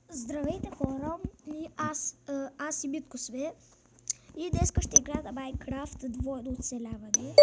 Здравейте хора, аз и Митко сме и днес ще играем на Minecraft двойно оцеляване.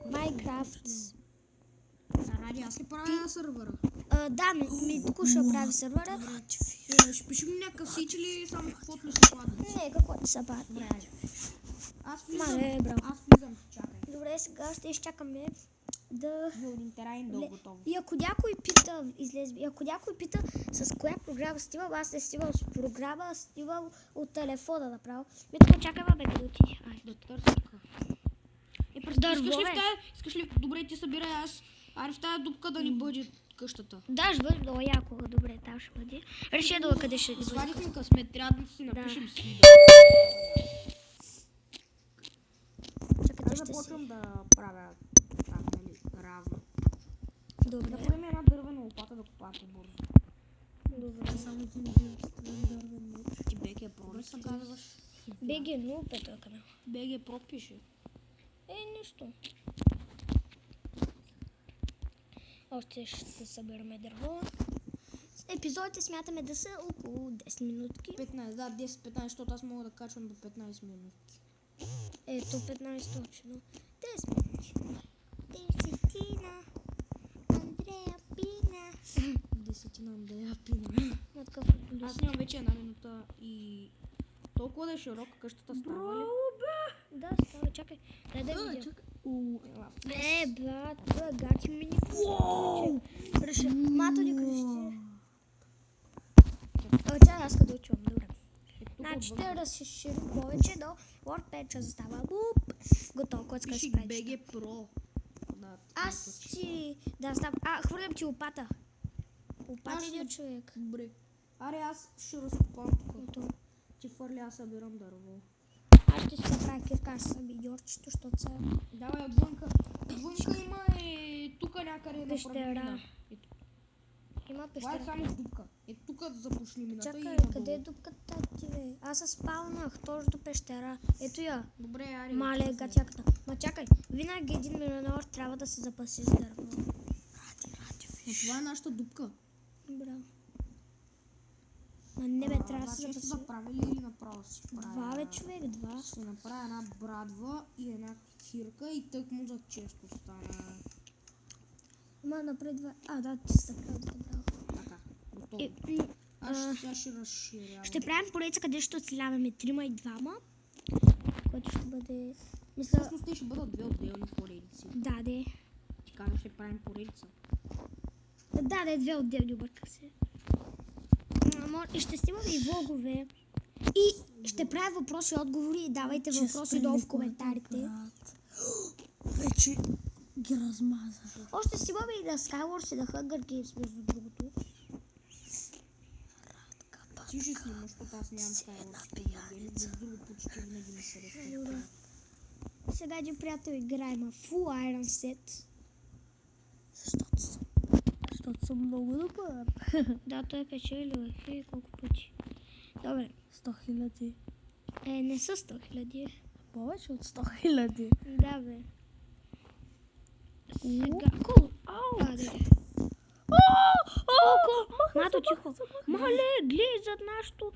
Minecraft. Ради, аз ли правя сървъра? Да, Митко ще прави сървъра. Ще пишем някакъв сич или само каквото ли се падне? Не, каквото се падне. Аз влизам. Мале, браво. Аз влизам, чакай. Добре, сега ще изчакаме да... Building терайн до готово. И ако някой пита, ако някой пита с коя програма снимам, аз не снимам с програма, а снимам от телефона направо. Митко, чакай ме минути. Да търся тук. Искаш ли, добре, ти събирай аз. Аре в тази дупка да ни бъде къщата. Да, ще бъде много яко. Добре, там ще бъде. Реши да къде ще бъде. Свадихме късмет, трябва да си напишем си. Чакайте, Аз ще започвам да правя так, нали, равно. Добре. Да правим една дървена лопата да копая по-бързо. Добре. Само ти не дървен меч. Ти БГ Про ли се казваш? БГ, но петъл канал. БГ Про пише. Нищо. Още ще събираме дърво. Епизодите смятаме да са около 10 минутки. 15, да, 10-15, защото аз мога да качвам до 15 минути. Ето 15 точно. 10 минути. Десетина. Андрея Пина. Десетина Андрея Пина. Аз нямам вече една минута и толкова да е широка къщата става ли? Да, става, чакай. Дай да видя. Ела. Брат, това е гати мини. Реши, мато ни крещи. Тя аз къде учвам, добре. Значи ще разширим повече до WordPage застава. Готово, който ска да се прави. BG Pro. Аз си... Да, знам. Хвърлям ти лопата. Лопата един човек. Добре. Аре, аз ще разкопам тук. Ти фърли, аз събирам дърво. Аз ще си направя кирка, аз съм идиотчето, защото са... Давай, отвънка. Отвънка има тук някъде на правилина. Има Това е пещера. само дупка. Тук започни мината. Чакай, къде е дупката ти, бе? Аз се спалнах точно до пещера. Ето я. Добре, аре. Мале, гатяката. Ма чакай, винаги един милионер трябва да се запаси с дърво. Но това е нашата дупка. Браво. Ма не бе, трябва да се Ще запаси. заправили или направо си правя? Два бе, човек, два. Ще направя една брадва и една кирка и тък му за често стана. Ма напред два. Да, ти си направил добре. Така, готово. Аз ще разширявам. Ще правим поредица, къде ще оцеляваме 3 и 2, което ще бъде... Мисля... Всъщност те ще бъдат две отделни поредици. Да, де. Ти казваш, ще правим поредица. Да, де, две отделни, обърках се. И ще снимаме и влогове. И ще правя въпроси и отговори. Давайте въпроси долу в коментарите. Вече ги размаза. Още снимаме и на Skywars и на Hunger Games, между другото. Ти ще снимаш, защото аз нямам Skywars. За друго почти винаги ми се респектира. Сега, един приятел, играем Full Iron Set. Защото съм много добър. Да, той е печелил. Колко пъти. Добре. 100 000. Не са 100 000. Повече от 100 000. Да, бе. Сега... Кул! Мато, тихо. Мале, гледай зад нашото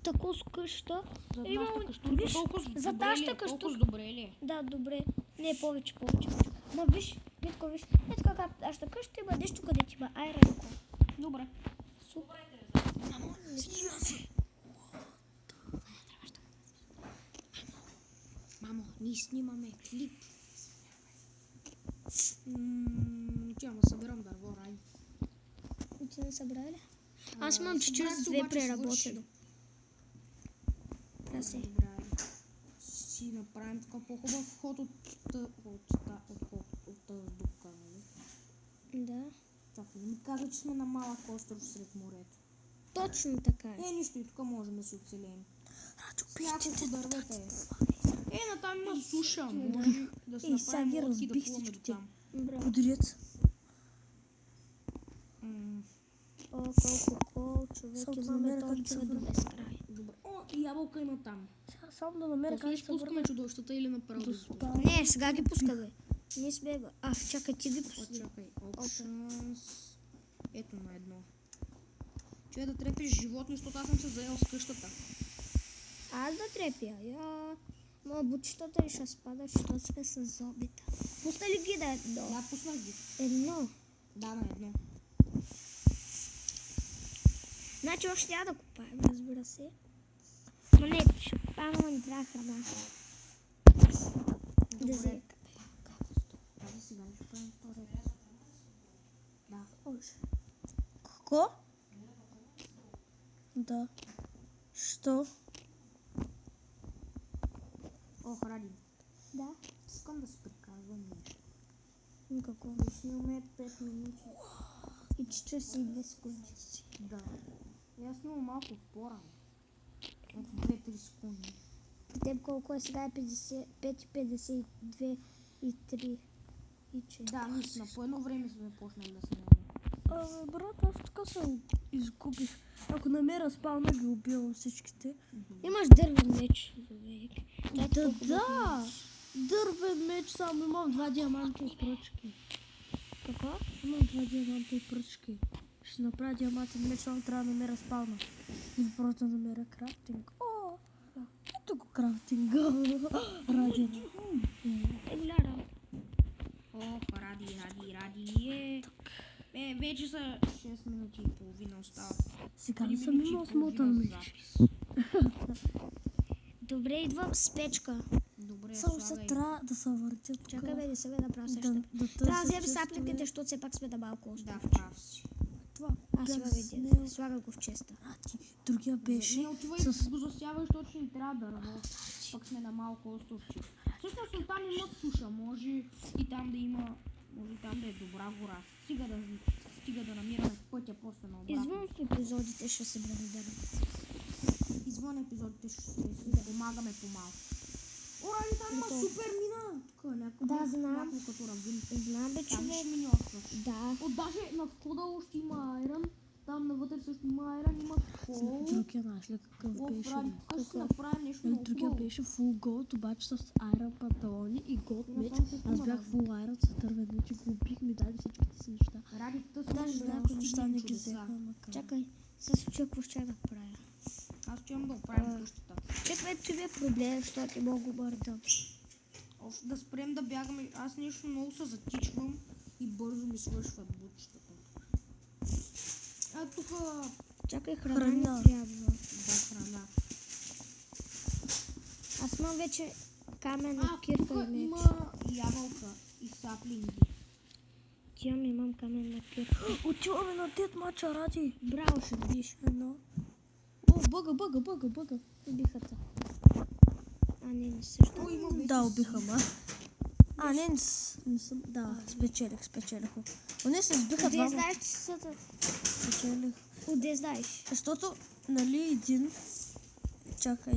тако с къща. За нашата къща. Толкова добре ли? Да, добре. Не, повече. Ма виж, Митко, виж. Ето как нашата къща има нещо, където има айрон. Добре. Супер. Мамо, ние снимаме клип. Чема, събирам дърво, рай. Ти не събра ли? Аз имам 42 преработено. Краси. Си направим така по-хубав вход от тази дупка, нали? Да. Чакай, ми каза, че сме на малък остров сред морето. Точно така е. Нищо и тук можем да се оцелеем. Няколко дървета е. Натам има суша. Може да се направим лодки да плуваме до там. Подрец. Колко човек имаме толкова до безкрай. Добре. Ябълка има там. Само да намеря как ще пускаме чудовищата или направо да спускаме? Не, сега ги пуска, бе. Не сме, бе. Чакай, ти ги пусни. Чакай, options. Ето на едно. Че да трепиш животни, защото аз съм се заел с къщата. Аз да трепя. Ма бучетата ли ще спадат, защото сме с зомбита. Пусна ли ги да е едно? Да, пуснах ги. Едно. Да, на едно. Значи още няма да купаем, разбира се. Ма не, ще купаем, ама ни трябва храна. Да взе. Тази сега ще правим втора епизод. Да. Какво? Да. Що? О, Ради, Да. искам да се приказвам нещо. Какво? Да снимаме 5 минути. И 42 секунди. Да. И аз снимам малко по-рано. От 2-3 секунди. При теб колко е сега? 5:52 и 3 и 4. Да, наистина, по едно време сме почнали да снимаме. Брат, аз така се изгубих. Ако намеря спална, ги убивам всичките. Имаш дървен меч, човек. Да! Дървен меч, само имам 2 диаманта и пръчки. Какво? Имам 2 диаманта и пръчки. Ще направя диамантен меч, само трябва да намеря спална. Или просто да намеря крафтинг. О! Ето го крафтинга. Ради. Гледам. Ох, Ради. Вече са 6 минути и половина остава. Сега Три не съм минути и имал половина смотан за меч. запис. Добре, идвам с печка. Добре, Само се слагай. трябва да се въртя тук. Чакай бе, да се бе направя Да, същата. да Трябва да търся вземем често, сапликите, бе. защото все пак сме да малко остро. Да, прав си. Това Аз си бях го снел. видя. Слагам го в честа. Другия беше Не отивай с... го засяваш, защото ще ни трябва дърво. Пък сме на малко островче. Всъщност там има суша, може и там да има, може и там да е добра гора. Стига да намираме пътя после на обратно. Извън епизодите ще се благодарим. Извън епизодите ще си помагаме по-малко. Ради, там има супер мина. Тук някакво, Да, знам. някакво като равин. Знам бе, Там човек. ще ми остров. Да. Даже на входа още има айрон. Там навътре също има айрон, има кол. Другия наш ли какъв беше? Ради, тук ще си направим нещо много Другия хубаво. беше фул голд, обаче с айрон панталони и голд Има меч. там какво Аз има, бях Ради? фул айрон с дървен меч и го убих, ми даде всичките си неща. Ради, тъс Даже да някои неща постигнем не ги чудеса. взеха, макар. Чакай, с очи какво ще да правя. Аз отивам да оправим къщата. Чакай, това е проблем, защото ти мога бърдам. Да спрем да бягаме. Аз нещо много се затичвам и бързо ми свършват бутчетата. А тук Чакай, храна ми Храна. трябва. да храна. Аз имам вече каменна А, тук кирка и меч. има ябълка и саплинги. Имам каменна кирка. Отиваме на дед мача, Ради. Браво, ще биш. Едно. О, бъга. Убиха те. А, не също. О, има вече Да, убиха ма. А, не съм. Да, спечелих. Поне се сбиха Къде двама. знаеш, че са да... Спечелих. Къде знаеш? Защото, нали, един... Чакай,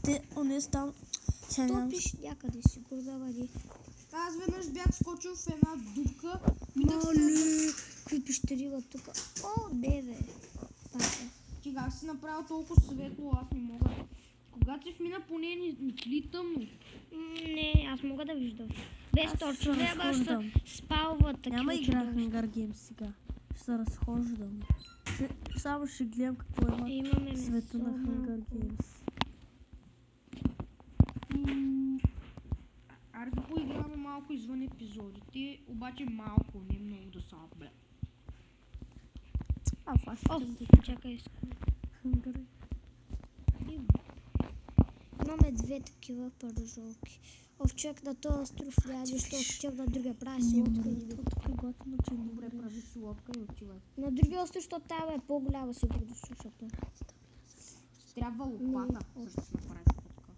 те, онес там... Сега То нямам... пише някъде, сигурно да вади. Аз веднъж бях скочил в една дупка. Питах се, Мале, какви пещерила тук. О, не бе. Пака. че как си направил толкова светло, аз не мога. Когато си вмина поне ни тли тъмно. Не, аз мога да виждам. Без торчове, ама ще разхождам. спалва такива. Няма игра в чудовища. Hunger Games сега. Ще се разхождам. Само ще гледам какво има Имаме в света на месо, Hunger малко. Games. Аре да поиграме малко извън епизодите, обаче малко, не много да са бля. Аз О, чакай. Hunger. Имаме две такива пържолки. Овчак на този остров няма нищо, овчак на другия прави си лодка. Тук готино, че не Добре, прави си лодка и отивай. На другия остров, защото там е по-голяма сигурно сушата. Трябва лопата, за да си направиш лодка.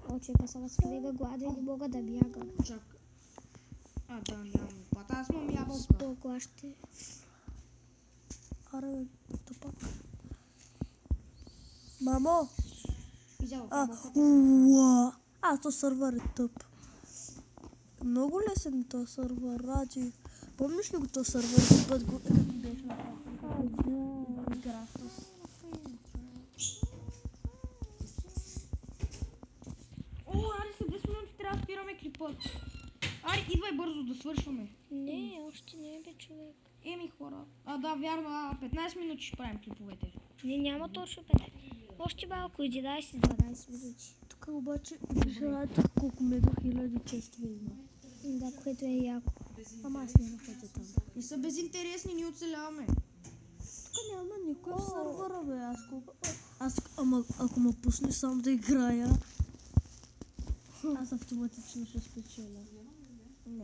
О, чека сега с книга глада и не мога да бягам. Чак. А, да, нямам лопата. Аз имам ябълка. Споко ще. Аре, тъпак. Мамо! Изял ябълката. Уа! То сървър е тъп. Много лесен е този сървър, Ради. Помниш ли го този сървър? Път го беше направен. О, аре след 10 минути трябва да спираме клипа. Аре, идвай бързо да свършваме. Не, още не е бе човек. Еми хора. Да, вярно, 15 минути ще правим клиповете. Не, няма точно 5. Още малко, 11-12 минути. Тук обаче виждате колко мега хиляди честове има. Да, което е яко. Ама аз няма ходя там. И са безинтересни, ние оцеляваме. Тук няма никой в сървъра, бе. Ама ако ме пусне сам да играя, аз автоматично ще спечеля.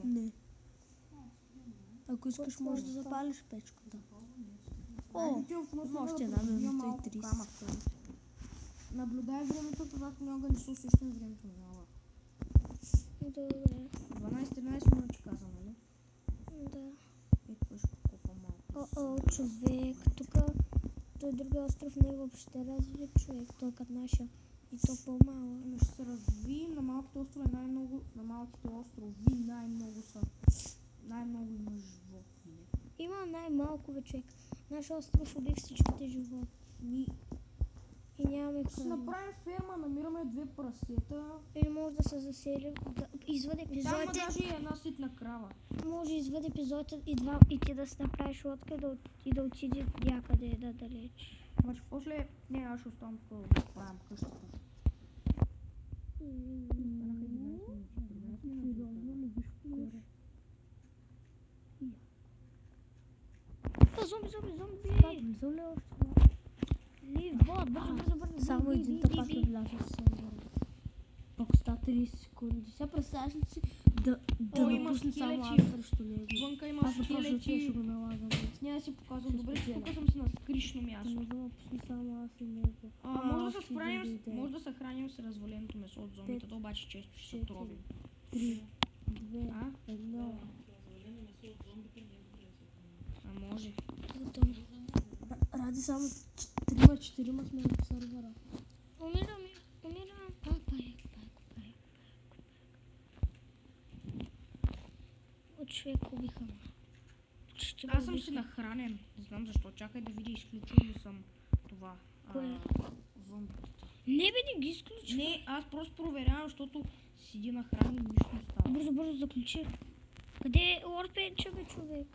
Не. Ако искаш, можеш да запалиш печката. О, има още една минута и 30. Наблюдай времето, когато няма да не се усещам времето минава. Добре. 12-13 минути каза, нали? Да. Ето ще покупам малко. Човек, тук той другия остров не е въобще развит човек, той като наша. И то по-малък. Ами ще се разви на малките острови най-много, на малките острови най-много има животни. Има най-малко бе човек. Нашия остров убих всичките животни. И нямаме Ще храна. направим ферма, намираме 2 прасета. Или може да се засели, да извади Там има епизодите. даже и една ситна крава. Може извади епизодите и ти да си направиш лодка и да отиде някъде да далеч. Обаче после, не, аз ще оставам тук да правим къщата. Зомби! Влизам ли още? Лив, бот, бързо. Само един тапак е влязъл в сървъра. Пък остава 30 секунди. Сега представяш ли си да има напусне само скелети. аз срещу него? Вънка има Аз започвам да скелети. ще го налагам. С нея си показвам. Ще Добре, спечеля. тук съм си на скришно място. Не да напусне само аз и него. Може да още се справим, един дойде. може да се храним с разваленото месо от зомбите, то обаче често ще се Четири. тровим. 3, 2, А? 1. А може. Ради само 3-4 сме в сървъра. Умирам. Папа. От човек убиха ме. Аз съм си нахранен. Не знам защо. Чакай да видя, изключил ли съм това. Кое? Зомбите. Не бе, не ги изключи. Не, аз просто проверявам, защото седи нахранен и нищо не става. Бързо заключи. Къде е Орпенча бе човек?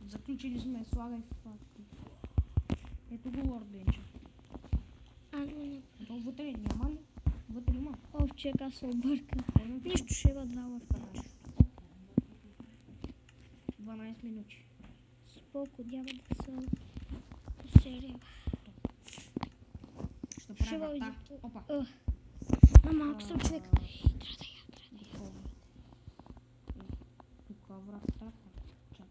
Заключили сме, слагай факти. Ето го Лорд Бенча. Не. То вътре няма ли? Вътре има. Овчек, аз се обърках. Нищо ще има 2 Орпенча. 12 минути. Споко, няма да съм посерия. Ще Ще правя врата. бъде. Опа. На малко съм човек. Готово. Тук вратата. Чакай.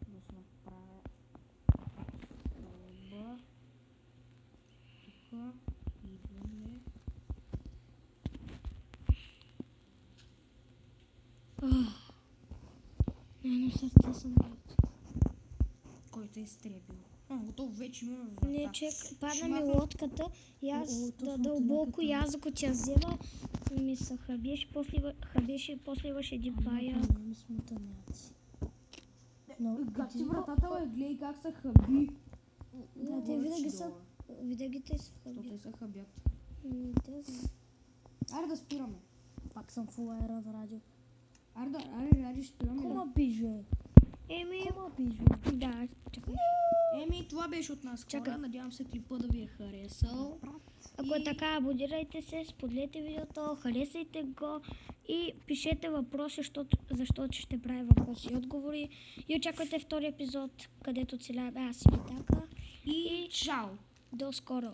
Да се направя стълба. Тук идваме. На сърце съм бил. Кой те е изтребил? Готово, вече имаме врата. Не, чек, падна Ще ми махам- лодката и аз точно дълбоко тук е и аз ако тя взема ми се хабеше, после имаше един пая. Не сме тъняци. Но Как ти вратата, бе? Гледай как се хаби. Да, те винаги те са Що хаби. те се хабят. Те знам. Аре да спираме. пак съм фул аерон радио. Аре, ради спираме. Кома пиже? Еми, Кома пиже? да, чакай. Еми, това беше от нас. Чакай. Хора. Надявам се клипа да ви е харесал. Ако е така, абонирайте се, споделете видеото, харесайте го и пишете въпроси, защото ще правя въпроси и отговори. И очаквайте втори епизод, където целяваме аз и Витака. И чао! До скоро!